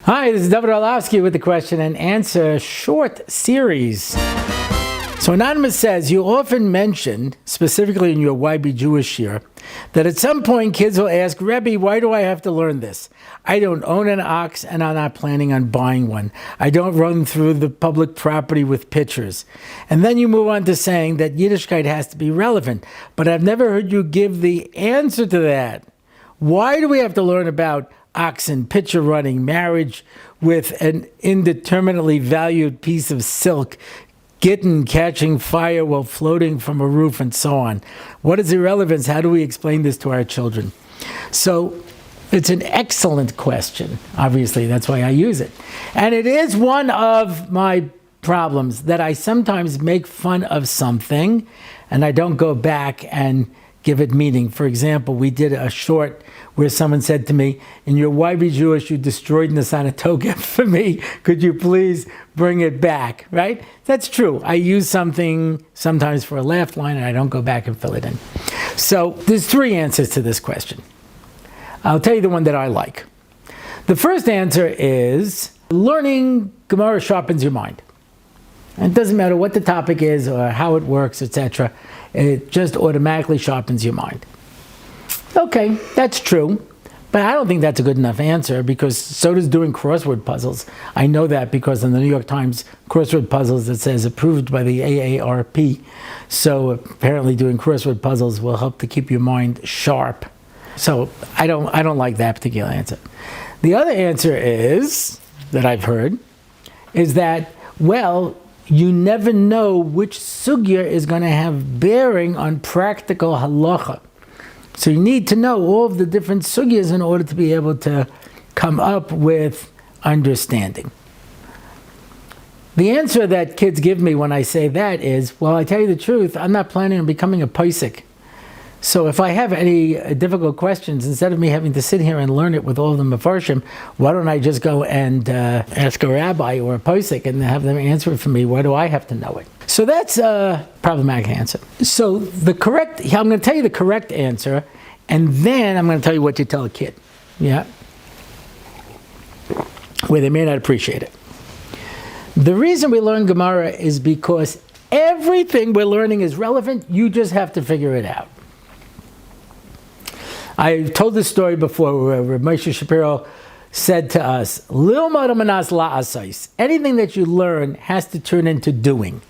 Hi, this is Dovid Orlofsky with the question and answer short series. So Anonymous says, you often mentioned, specifically in your Why Be Jewish year, that at some point kids will ask, Rabbi, why do I have to learn this? I don't own an ox and I'm not planning on buying one. I don't run through the public property with pictures. And then you move on to saying that Yiddishkeit has to be relevant. But I've never heard you give the answer to that. Why do we have to learn about oxen, picture running, marriage with an indeterminately valued piece of silk, Gittin catching fire while floating from a roof, and so on? What is the relevance? How do we explain this to our children? So it's an excellent question. Obviously, that's why I use it. And it is one of my problems that I sometimes make fun of something and I don't go back and give it meaning. For example, we did a short where someone said to me, in your Why Be Jewish, you destroyed Nasana Toga for me. Could you please bring it back, right? That's true. I use something sometimes for a laugh line and I don't go back and fill it in. So there's three answers to this question. I'll tell you the one that I like. The first answer is learning Gemara sharpens your mind. And it doesn't matter what the topic is or how it works, etc. It just automatically sharpens your mind. Okay, that's true, but I don't think that's a good enough answer because so does doing crossword puzzles. I know that because in the New York Times crossword puzzles it says approved by the AARP. So apparently doing crossword puzzles will help to keep your mind sharp. So I don't like that particular answer. The other answer is, that I've heard, is that, well, you never know which sugya is going to have bearing on practical halacha. So you need to know all of the different sugyas in order to be able to come up with understanding. The answer that kids give me when I say that is, well, I tell you the truth, I'm not planning on becoming a Pesach. So if I have any difficult questions, instead of me having to sit here and learn it with all of the Mefarshim, why don't I just go and ask a rabbi or a Pesach and have them answer it for me? Why do I have to know it? So that's a problematic answer. So I'm going to tell you the correct answer, and then I'm going to tell you what you tell a kid. Yeah? Where they may not appreciate it. The reason we learn Gemara is because everything we're learning is relevant. You just have to figure it out. I've told this story before where Moshe Shapiro said to us, anything that you learn has to turn into doing.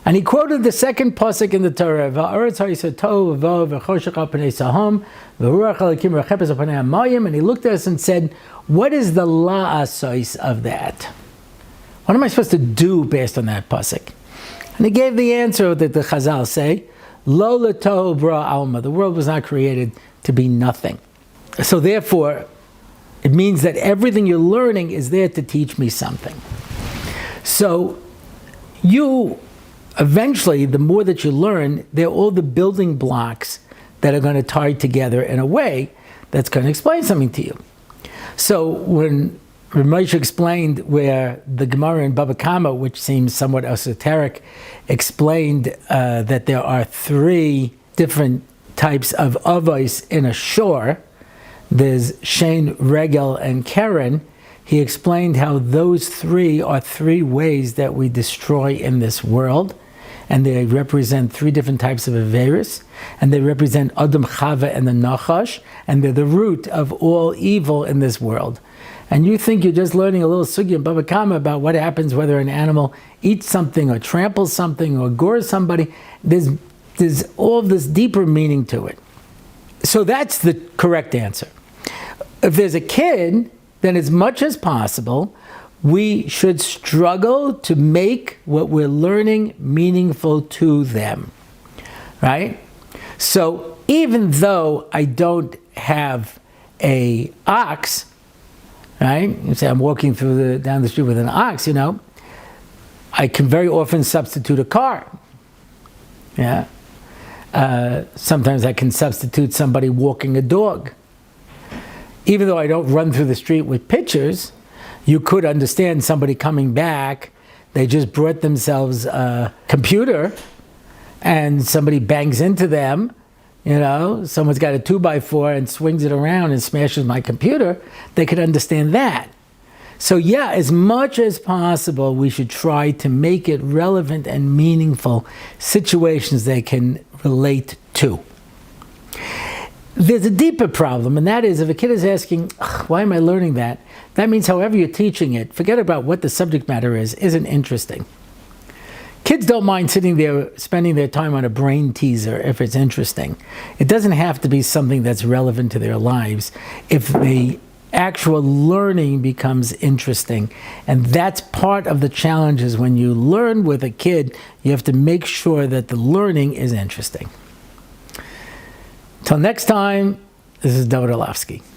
And he quoted the second pasuk in the Torah, and he looked at us and said, what is the la'asais of that? What am I supposed to do based on that pasuk? And he gave the answer that the Chazal say, Lo l'tohu bra alma, the world was not created to be nothing. So therefore, it means that everything you're learning is there to teach me something. So you, eventually, the more that you learn, they're all the building blocks that are going to tie together in a way that's going to explain something to you. So when Ramesh explained where the Gemara in Baba Kama, which seems somewhat esoteric, explained that there are three different types of avos in a shore. There's Shane, Regel, and Keren. He explained how those three are three ways that we destroy in this world, and they represent three different types of Averis, and they represent Adam, Chava, and the Nachash, and they're the root of all evil in this world. And you think you're just learning a little sugya in Baba Kama about what happens whether an animal eats something or tramples something or gores somebody. There's all this deeper meaning to it. So that's the correct answer. If there's a kid, then as much as possible, we should struggle to make what we're learning meaningful to them, right? So even though I don't have a ox, right? You say I'm walking down the street with an ox, I can very often substitute a car. Yeah. Sometimes I can substitute somebody walking a dog. Even though I don't run through the street with pictures, you could understand somebody coming back, they just brought themselves a computer and somebody bangs into them, someone's got a 2x4 and swings it around and smashes my computer, they could understand that. So yeah, as much as possible, we should try to make it relevant and meaningful situations they can relate to. There's a deeper problem, and that is if a kid is asking, why am I learning that? That means however you're teaching it, forget about what the subject matter is, isn't interesting. Kids don't mind sitting there, spending their time on a brain teaser if it's interesting. It doesn't have to be something that's relevant to their lives if the actual learning becomes interesting. And that's part of the challenge is when you learn with a kid, you have to make sure that the learning is interesting. Till next time, this is Dovid Orlofsky.